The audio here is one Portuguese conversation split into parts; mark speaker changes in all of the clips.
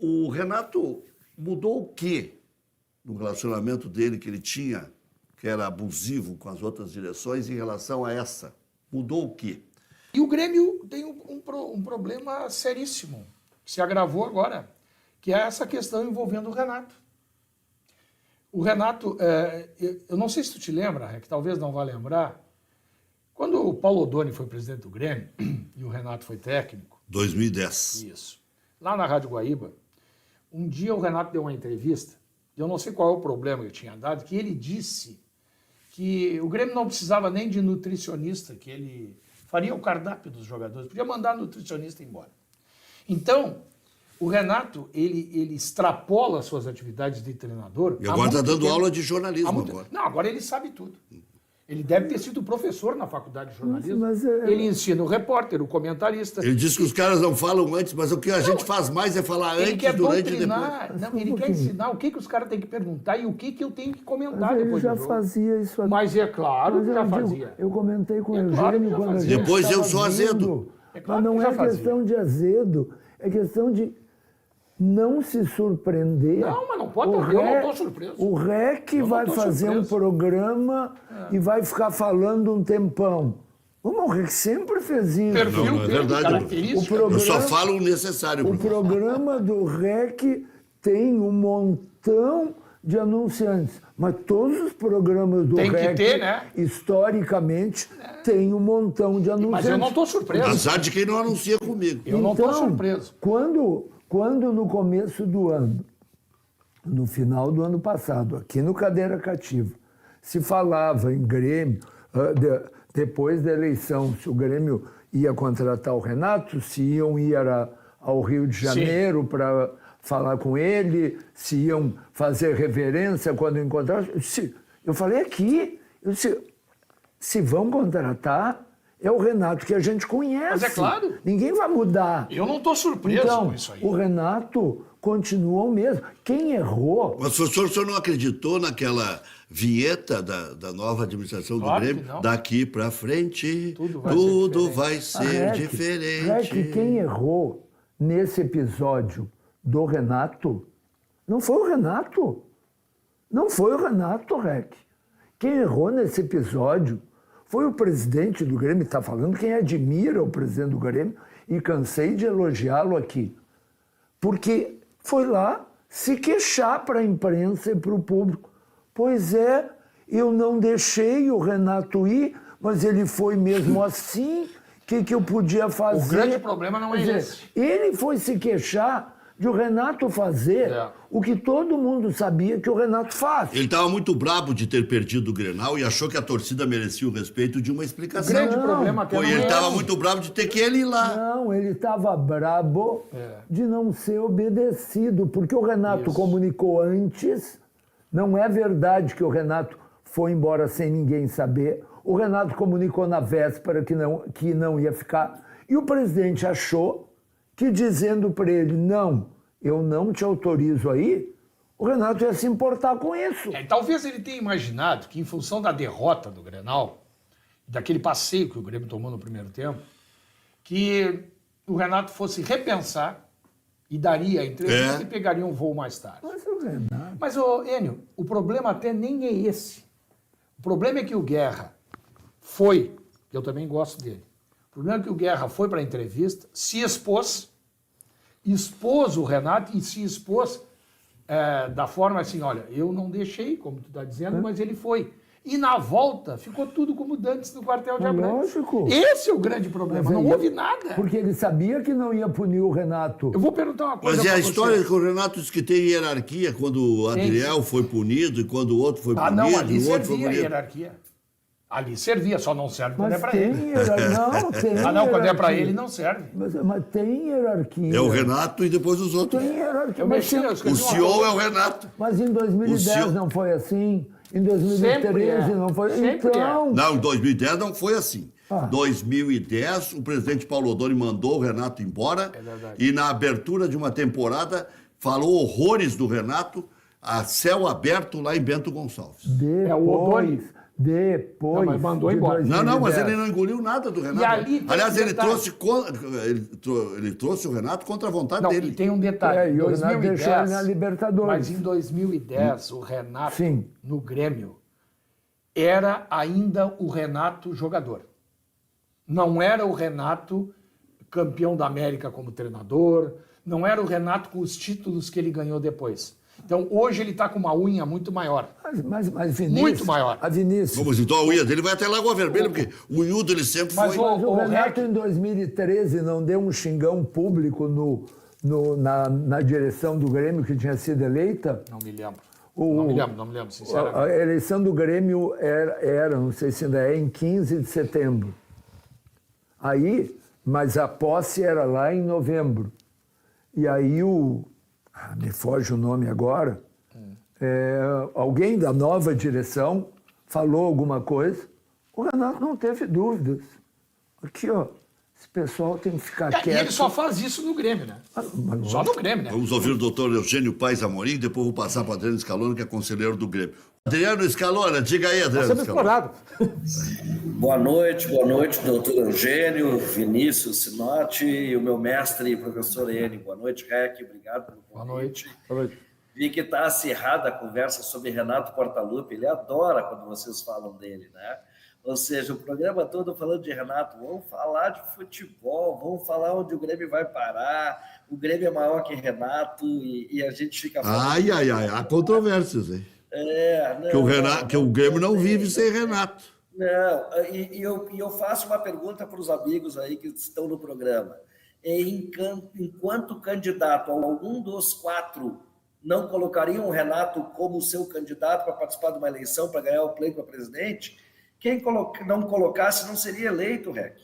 Speaker 1: O Renato mudou o quê no relacionamento dele que ele tinha, que era abusivo com as outras direções, em relação a essa? Mudou o quê?
Speaker 2: E o Grêmio tem um problema seríssimo, que se agravou agora, que é essa questão envolvendo o Renato. O Renato, eu não sei se tu te lembra, que talvez não vá lembrar, quando o Paulo Odoni foi presidente do Grêmio e o Renato foi técnico...
Speaker 1: 2010.
Speaker 2: Isso. Lá na Rádio Guaíba, um dia o Renato deu uma entrevista, eu não sei qual é o problema que tinha dado, que ele disse que o Grêmio não precisava nem de nutricionista, que ele faria o cardápio dos jogadores, podia mandar nutricionista embora. Então, o Renato, ele extrapola suas atividades de treinador.
Speaker 1: E agora está dando aula de jornalismo agora.
Speaker 2: Não, agora ele sabe tudo. Ele deve ter sido professor na faculdade de jornalismo. Ele ensina o repórter, o comentarista.
Speaker 1: Ele diz que os caras não falam antes, mas o que a gente faz mais é falar antes, durante e depois.
Speaker 2: Não, ele quer ensinar o que os caras têm que perguntar e o que eu tenho que comentar
Speaker 3: mas
Speaker 2: depois do jogo.
Speaker 3: Ele já fazia isso aqui.
Speaker 2: Mas é claro que já fazia.
Speaker 3: Eu comentei com o Eugênio quando a gente
Speaker 1: depois eu sou azedo.
Speaker 3: Mas não é questão de azedo, é questão de não se surpreender.
Speaker 2: Não, mas não pode, eu não estou surpreso.
Speaker 3: O REC vai fazer um programa e vai ficar falando um tempão. O REC sempre fez isso.
Speaker 2: Perfil
Speaker 1: não é verdade. Eu só falo o necessário.
Speaker 3: O programa do REC tem um montão de anunciantes. Mas todos os programas do REC, historicamente, tem um montão de anunciantes.
Speaker 2: Mas eu não estou surpreso.
Speaker 1: Azar de quem não anuncia comigo.
Speaker 2: Eu não estou surpreso.
Speaker 3: Quando no começo do ano, no final do ano passado, aqui no Cadeira Cativa, se falava em Grêmio, depois da eleição, se o Grêmio ia contratar o Renato, se iam ir ao Rio de Janeiro para falar com ele, se iam fazer reverência quando encontrassem. Eu falei aqui, se vão contratar, é o Renato que a gente conhece.
Speaker 2: Mas é claro.
Speaker 3: Ninguém vai mudar.
Speaker 2: Eu não estou surpreso com isso aí.
Speaker 3: O Renato continua o mesmo. Quem errou...
Speaker 1: Mas o senhor não acreditou naquela vinheta da nova administração do Grêmio? Daqui para frente, tudo vai ser diferente.
Speaker 3: Quem errou nesse episódio do Renato não foi o Renato. Não foi o Renato, Rec. Quem errou nesse episódio foi o presidente do Grêmio, está falando quem admira o presidente do Grêmio, e cansei de elogiá-lo aqui. Porque foi lá se queixar para a imprensa e para o público. Pois é, eu não deixei o Renato ir, mas ele foi mesmo assim, o que eu podia fazer?
Speaker 2: O grande problema não é esse.
Speaker 3: Ele foi se queixar de o Renato fazer o que todo mundo sabia que o Renato faz.
Speaker 1: Ele estava muito brabo de ter perdido o Grenal e achou que a torcida merecia o respeito de uma explicação.
Speaker 2: O grande problema até
Speaker 1: ele estava muito brabo de ter que ele ir lá.
Speaker 3: Não, ele estava brabo de não ser obedecido, porque o Renato comunicou antes. Não é verdade que o Renato foi embora sem ninguém saber. O Renato comunicou na véspera que não ia ficar. E o presidente achou que dizendo para ele, não, eu não te autorizo aí, o Renato ia se importar com isso.
Speaker 2: Talvez ele tenha imaginado que, em função da derrota do Grenal, daquele passeio que o Grêmio tomou no primeiro tempo, que o Renato fosse repensar e daria a entrevista e pegaria um voo mais tarde.
Speaker 3: Mas o Renato...
Speaker 2: Mas, Enio, o problema até nem é esse. O problema é que o Guerra foi, eu também gosto dele, o problema é que o Guerra foi para a entrevista, se expôs o Renato e se expôs da forma assim, olha, eu não deixei, como tu está dizendo, mas ele foi. E na volta ficou tudo como dantes no quartel de Abrantes.
Speaker 3: Lógico.
Speaker 2: Esse é o grande problema, não houve nada.
Speaker 3: Porque ele sabia que não ia punir o Renato.
Speaker 2: Eu vou perguntar uma coisa.
Speaker 1: Mas é a história que o Renato diz que tem hierarquia quando o Adriel foi punido e quando o outro foi punido.
Speaker 2: Não, ali
Speaker 1: o outro foi
Speaker 2: servia a
Speaker 1: punido.
Speaker 2: hierarquia. Ali servia, só não serve quando é para ele.
Speaker 3: Não, tem
Speaker 2: quando é para ele não serve.
Speaker 3: Mas tem hierarquia.
Speaker 1: É o Renato e depois os outros.
Speaker 3: Tem hierarquia.
Speaker 1: O CEO é o Renato.
Speaker 3: Mas em 2010 não foi assim. Em 2013 não foi. Então...
Speaker 1: Não, em 2010 não foi assim. Em 2010, o presidente Paulo Odoni mandou o Renato embora e na abertura de uma temporada falou horrores do Renato a céu aberto lá em Bento Gonçalves.
Speaker 3: Depois.
Speaker 2: Não, mas mandou
Speaker 3: de
Speaker 2: embora.
Speaker 3: 2010.
Speaker 1: Não, mas ele não engoliu nada do Renato.
Speaker 2: E ali tem
Speaker 1: Aliás,
Speaker 2: um
Speaker 1: ele
Speaker 2: detalhe.
Speaker 1: ele trouxe o Renato contra a vontade
Speaker 2: Não,
Speaker 1: dele.
Speaker 2: e tem um detalhe.
Speaker 3: E o Renato
Speaker 2: 2010,
Speaker 3: deixou ele na Libertadores.
Speaker 2: mas em 2010, o Renato,
Speaker 3: Sim.
Speaker 2: no Grêmio, era ainda o Renato jogador. Não era o Renato campeão da América como treinador, não era o Renato com os títulos que ele ganhou depois. Então, hoje ele está com uma unha muito maior.
Speaker 3: Mas Vinícius,
Speaker 2: Muito maior.
Speaker 3: A Vinícius.
Speaker 1: Vamos, então a unha dele vai até Lagoa Vermelha, porque o unhudo ele sempre
Speaker 2: Mas
Speaker 1: foi.
Speaker 3: Mas o Renato,
Speaker 2: Rec-
Speaker 3: em 2013, não deu um xingão público na direção do Grêmio que tinha sido eleita?
Speaker 2: Não me lembro.
Speaker 3: O-
Speaker 2: Não me lembro, sinceramente.
Speaker 3: A eleição do Grêmio era, não sei se ainda é, em 15 de setembro. Aí, mas a posse era lá em novembro. E aí me foge o nome agora, alguém da nova direção falou alguma coisa, o Renato não teve dúvidas. Aqui, ó, esse pessoal tem que ficar
Speaker 2: E
Speaker 3: quieto.
Speaker 2: ele só faz isso no Grêmio, né?
Speaker 3: Mas
Speaker 2: Só no Grêmio, né?
Speaker 1: Vamos ouvir o doutor Eugênio Paes Amorim, depois vou passar para Adriano Scaloni, que é conselheiro do Grêmio. Adriano Scaloni, diga aí, Adriano
Speaker 4: Sempre
Speaker 1: Scaloni.
Speaker 4: explorado.
Speaker 5: Boa noite, doutor Eugênio, Vinícius Sinotti e o meu mestre, professor Eni. Boa noite, Rec, obrigado pelo convite.
Speaker 2: Boa noite.
Speaker 4: Boa noite.
Speaker 5: Vi que está acirrada a conversa sobre Renato Portaluppi, ele adora quando vocês falam dele, né? Ou seja, o programa todo falando de Renato, vamos falar de futebol, vamos falar onde o Grêmio vai parar, o Grêmio é maior que Renato e a gente fica falando...
Speaker 1: Ai, há controvérsias, hein? Que o Grêmio não vive sem Renato.
Speaker 5: Não, e eu faço uma pergunta para os amigos aí que estão no programa. Enquanto candidato, algum dos quatro não colocariam o Renato como seu candidato para participar de uma eleição, para ganhar o pleito para presidente? Quem não colocasse não seria eleito, Rec.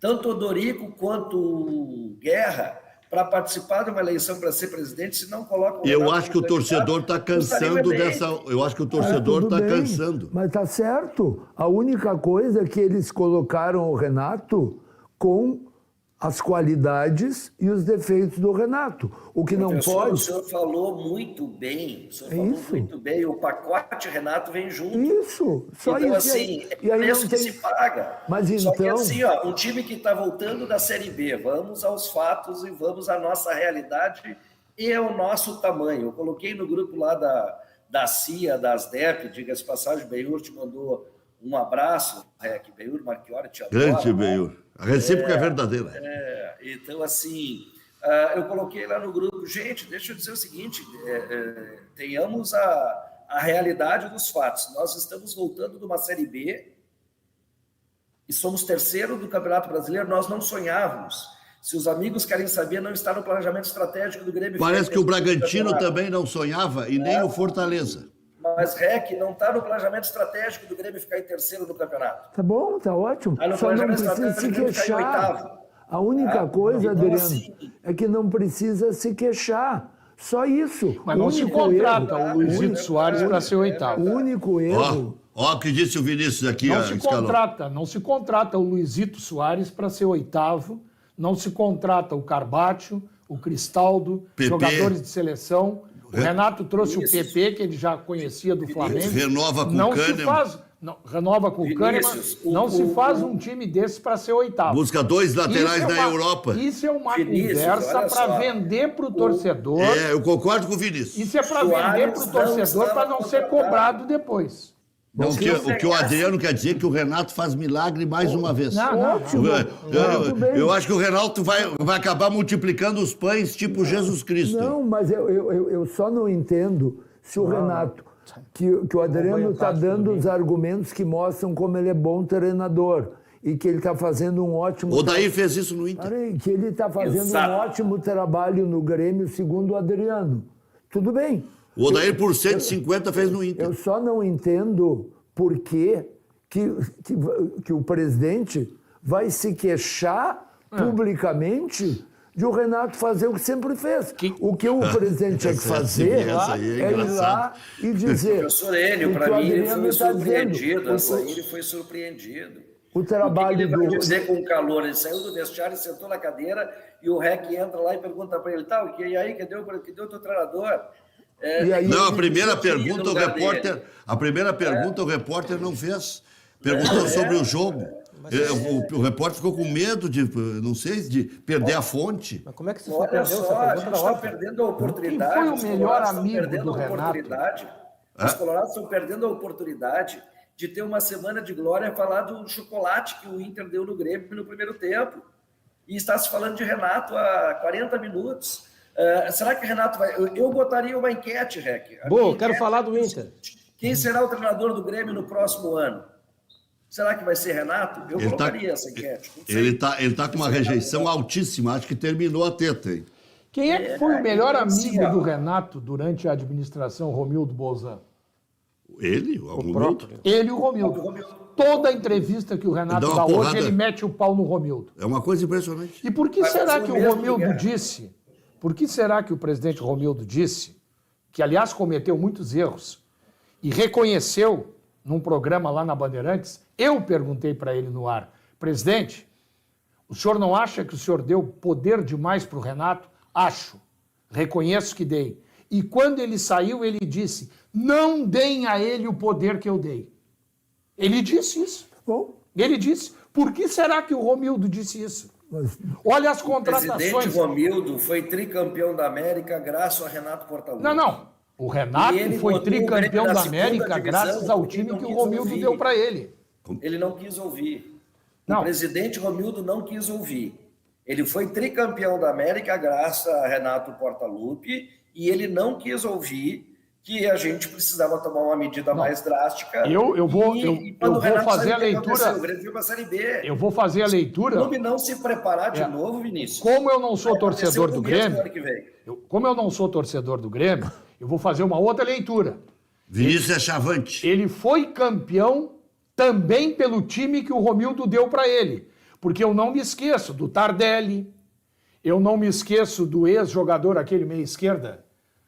Speaker 5: Tanto o Dorico quanto o Guerra, para participar de uma eleição para ser presidente, se não colocam o
Speaker 1: Eu
Speaker 5: Renato
Speaker 1: acho que o
Speaker 5: como
Speaker 1: torcedor está
Speaker 5: candidato, não estariam
Speaker 1: cansando
Speaker 5: eleitos.
Speaker 1: dessa. Eu acho que o torcedor
Speaker 3: tudo
Speaker 1: está
Speaker 3: bem,
Speaker 1: cansando.
Speaker 3: Mas tá certo. A única coisa é que eles colocaram o Renato com as qualidades e os defeitos do Renato. O que não
Speaker 5: Professor,
Speaker 3: pode...
Speaker 5: O senhor falou muito bem. O senhor falou
Speaker 3: Isso.
Speaker 5: muito bem. O pacote Renato vem junto.
Speaker 3: Isso, só
Speaker 5: então,
Speaker 3: isso.
Speaker 5: assim,
Speaker 3: E aí
Speaker 5: preço
Speaker 3: não
Speaker 5: que
Speaker 3: tem...
Speaker 5: se paga.
Speaker 3: Mas
Speaker 5: Só que
Speaker 3: então-
Speaker 5: assim, ó, um time que está voltando da Série B, vamos aos fatos e vamos à nossa realidade e ao nosso tamanho. Eu coloquei no grupo lá da CIA, da ASDEP, diga-se de passagem, Benhur te mandou um abraço, Rec, Benhur Marchiori te adora.
Speaker 1: Grande Benhur. A recíproca é verdadeira.
Speaker 5: Então, assim, eu coloquei lá no grupo, gente, deixa eu dizer o seguinte, tenhamos a realidade dos fatos. Nós estamos voltando de uma Série B e somos terceiro do Campeonato Brasileiro, nós não sonhávamos. Se os amigos querem saber, não está no planejamento estratégico do Grêmio.
Speaker 1: Parece que o Bragantino também não sonhava e nem o Fortaleza.
Speaker 5: Mas, Rec, não está no planejamento estratégico do Grêmio ficar em terceiro no campeonato.
Speaker 3: Tá bom, tá ótimo.
Speaker 5: Aí no
Speaker 3: Só não
Speaker 5: planejamento
Speaker 3: precisa se
Speaker 5: estratégico, ele caiu em
Speaker 3: queixar.
Speaker 5: oitavo.
Speaker 3: A única coisa,
Speaker 5: então,
Speaker 3: Adriano,
Speaker 5: assim-
Speaker 3: é que não precisa se queixar. Só isso.
Speaker 2: Mas não se
Speaker 3: único
Speaker 2: contrata
Speaker 3: erro-
Speaker 2: o Luizito Soares para ser oitavo.
Speaker 3: O único erro...
Speaker 1: Ó, o que disse o Vinícius aqui,
Speaker 2: Não se contrata o Luizito Soares para ser oitavo, não se contrata o Carbacho, o Cristaldo,
Speaker 1: PP.
Speaker 2: jogadores de seleção. O Renato trouxe o PP, que ele já conhecia do Flamengo.
Speaker 1: Renova com
Speaker 2: não
Speaker 1: o
Speaker 2: se
Speaker 1: Kahneman.
Speaker 2: faz, não, renova com o Kahneman.
Speaker 5: Vinícius,
Speaker 2: Não se faz um time desse para ser oitavo.
Speaker 1: Busca dois laterais
Speaker 2: Isso é
Speaker 1: na
Speaker 2: uma-
Speaker 1: Europa.
Speaker 2: Isso é uma
Speaker 5: Vinícius,
Speaker 2: conversa
Speaker 5: olha
Speaker 2: para
Speaker 5: só.
Speaker 2: vender para o torcedor.
Speaker 1: Eu concordo com o Vinícius.
Speaker 2: Isso é para
Speaker 5: Soares
Speaker 2: vender para o
Speaker 5: não
Speaker 2: torcedor
Speaker 5: estava
Speaker 2: para não ser
Speaker 5: contratado.
Speaker 2: cobrado depois.
Speaker 1: O que o Adriano quer dizer é que o Renato faz milagre mais uma vez.
Speaker 3: Ótimo. Muito bem.
Speaker 1: Eu acho que o Renato vai acabar multiplicando os pães tipo Jesus Cristo.
Speaker 3: Não, mas eu só não entendo se o Renato, que o Adriano está dando os argumentos que mostram como ele é bom treinador e que ele está fazendo um ótimo...
Speaker 1: O Odair fez isso no Inter.
Speaker 3: Peraí, que ele está fazendo
Speaker 5: Exato.
Speaker 3: um ótimo trabalho no Grêmio, segundo o Adriano. Tudo bem.
Speaker 1: O Odair por 150 fez no Inter.
Speaker 3: Eu só não entendo por que o presidente vai se queixar publicamente de o Renato fazer o que sempre fez. O que o presidente tinha que fazer
Speaker 1: essa aí é
Speaker 3: é ir lá
Speaker 1: engraçado.
Speaker 3: e dizer...
Speaker 5: Professor Enio,
Speaker 3: o que
Speaker 5: para
Speaker 3: o
Speaker 5: mim, ele
Speaker 3: Adriano
Speaker 5: foi
Speaker 3: está
Speaker 5: surpreendido.
Speaker 3: dizendo.
Speaker 5: Essa aí ele foi surpreendido.
Speaker 3: O
Speaker 5: O que
Speaker 3: trabalho
Speaker 5: ele vai
Speaker 3: do...
Speaker 5: dizer com calor? Ele saiu do vestiário, sentou na cadeira e o Rec entra lá e pergunta para ele, e aí, cadê o teu treinador?
Speaker 3: E aí,
Speaker 1: Não, a
Speaker 3: ele-
Speaker 1: primeira
Speaker 5: eu queria
Speaker 1: pergunta
Speaker 5: no
Speaker 1: o
Speaker 5: lugar
Speaker 1: repórter,
Speaker 5: dele.
Speaker 1: a primeira pergunta o repórter não fez. Perguntou sobre o jogo. O repórter ficou com medo de, não sei, de perder a fonte.
Speaker 4: Mas como é que você foi
Speaker 5: Olha
Speaker 4: perder essa
Speaker 5: só, a
Speaker 4: pergunta
Speaker 5: gente
Speaker 4: era
Speaker 5: está
Speaker 4: óbvia?
Speaker 5: perdendo a oportunidade.
Speaker 2: Quem foi o
Speaker 5: os
Speaker 2: melhor
Speaker 5: colorados estão
Speaker 2: amigo
Speaker 5: perdendo
Speaker 2: do
Speaker 5: a
Speaker 2: Renato?
Speaker 5: oportunidade. Os colorados estão perdendo a oportunidade de ter uma semana de glória e falar do chocolate que o Inter deu no Grêmio no primeiro tempo. E está se falando de Renato há 40 minutos. Será que Renato vai... Eu botaria uma enquete, Rec.
Speaker 4: Boa, quero falar do Inter.
Speaker 5: Quem será o treinador do Grêmio no próximo ano? Será que vai ser Renato? Eu
Speaker 1: Ele tá-
Speaker 5: colocaria essa enquete. Não sei.
Speaker 1: Ele tá com uma rejeição altíssima, acho que terminou a teta, hein?
Speaker 2: Quem é que foi o melhor
Speaker 5: assim,
Speaker 2: amigo
Speaker 5: ó.
Speaker 2: do Renato durante a administração Romildo Bolzan?
Speaker 1: Ele, o Romildo.
Speaker 4: próprio.
Speaker 2: Ele e o Romildo. Toda entrevista que o Renato
Speaker 1: Dá uma
Speaker 2: dá hoje,
Speaker 1: porrada.
Speaker 2: ele mete o pau no Romildo.
Speaker 1: É uma coisa impressionante.
Speaker 2: E por que
Speaker 5: Vai
Speaker 2: será
Speaker 5: fazer
Speaker 2: que
Speaker 5: o
Speaker 2: o
Speaker 5: mesmo,
Speaker 2: Romildo
Speaker 5: Guerra.
Speaker 2: disse? Por que será que o presidente Romildo disse, que aliás cometeu muitos erros, e reconheceu num programa lá na Bandeirantes, eu perguntei para ele no ar, presidente, o senhor não acha que o senhor deu poder demais para o Renato? Acho. Reconheço que dei. E quando ele saiu, ele disse, não deem a ele o poder que eu dei. Ele disse isso.
Speaker 3: Bom,
Speaker 2: Ele disse. Por que será que o Romildo disse isso?
Speaker 3: mas
Speaker 2: Olha as
Speaker 5: O presidente
Speaker 2: contratações.
Speaker 5: Romildo foi tricampeão da América graças a Renato Portaluppi.
Speaker 2: Não. O Renato
Speaker 5: E ele
Speaker 2: foi
Speaker 5: botou o Grêmio
Speaker 2: tricampeão
Speaker 5: na
Speaker 2: da
Speaker 5: segunda
Speaker 2: América
Speaker 5: divisão,
Speaker 2: graças ao
Speaker 5: porque
Speaker 2: time
Speaker 5: não
Speaker 2: que o
Speaker 5: quis
Speaker 2: Romildo
Speaker 5: ouvir.
Speaker 2: deu para ele.
Speaker 5: Ele não quis ouvir.
Speaker 2: Não.
Speaker 5: O presidente Romildo não quis ouvir. Ele foi tricampeão da América graças a Renato Portaluppi e ele não quis ouvir que a gente precisava tomar uma medida mais drástica.
Speaker 2: Eu vou-
Speaker 5: quando
Speaker 2: eu
Speaker 5: o Renato
Speaker 2: vou fazer
Speaker 5: saiu,
Speaker 2: a
Speaker 5: o que
Speaker 2: leitura-
Speaker 5: aconteceu? O Grêmio foi para a Série B.
Speaker 2: Eu vou fazer a
Speaker 5: O
Speaker 2: leitura.
Speaker 5: clube não se preparar de
Speaker 2: É.
Speaker 5: novo, Vinícius.
Speaker 2: Como eu não sou
Speaker 5: vai acontecer
Speaker 2: torcedor
Speaker 5: o
Speaker 2: do
Speaker 5: mesmo
Speaker 2: Grêmio,
Speaker 5: ano que vem.
Speaker 2: como eu não sou torcedor do Grêmio, eu vou fazer uma outra leitura.
Speaker 1: Vinícius é chavante.
Speaker 2: Ele foi campeão também pelo time que o Romildo deu para ele. Porque eu não me esqueço do Tardelli, eu não me esqueço do ex-jogador, aquele meia-esquerda.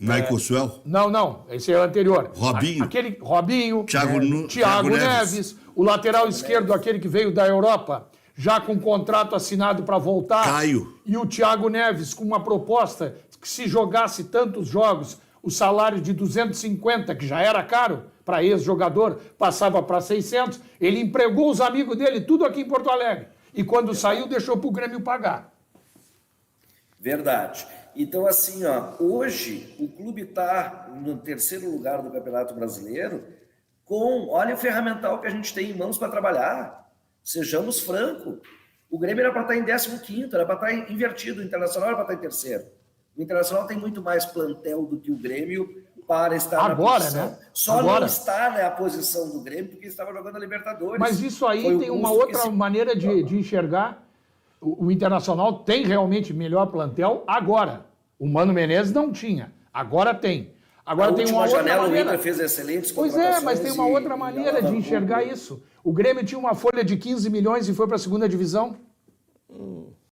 Speaker 1: Michael Swell.
Speaker 2: Não, esse é o anterior.
Speaker 1: Robinho.
Speaker 2: Aquele Robinho,
Speaker 1: Thiago
Speaker 2: Thiago
Speaker 1: Neves.
Speaker 2: Neves, o lateral esquerdo, aquele que veio da Europa, já com contrato assinado para voltar.
Speaker 1: Caio.
Speaker 2: E o Thiago Neves com uma proposta que se jogasse tantos jogos, o salário de 250, que já era caro para ex-jogador, passava para 600. Ele empregou os amigos dele tudo aqui em Porto Alegre. E quando saiu, deixou para o Grêmio pagar.
Speaker 5: Verdade. Então, assim, ó, hoje o clube está no terceiro lugar do Campeonato Brasileiro com, olha o ferramental que a gente tem em mãos para trabalhar. Sejamos francos. O Grêmio era para estar em 15º, era para estar invertido. O Internacional era para estar em terceiro. O Internacional tem muito mais plantel do que o Grêmio para estar
Speaker 2: Agora,
Speaker 5: na posição.
Speaker 2: né?
Speaker 5: Só
Speaker 2: Agora.
Speaker 5: não está na posição do Grêmio porque estava jogando a Libertadores.
Speaker 2: Mas isso aí
Speaker 5: Foi o
Speaker 2: tem uma
Speaker 5: custo que
Speaker 2: outra
Speaker 5: se-
Speaker 2: maneira de enxergar. O Internacional tem realmente melhor plantel agora. O Mano Menezes não tinha. Agora tem. Agora
Speaker 5: Na
Speaker 2: tem uma
Speaker 5: última
Speaker 2: outra
Speaker 5: janela, o
Speaker 2: maneira.
Speaker 5: Inter fez excelentes
Speaker 2: Pois é, mas tem uma
Speaker 5: contratações
Speaker 2: outra
Speaker 5: e
Speaker 2: maneira de
Speaker 5: alavancou
Speaker 2: enxergar
Speaker 5: o-
Speaker 2: isso. O Grêmio tinha uma folha de 15 milhões e foi para a segunda divisão.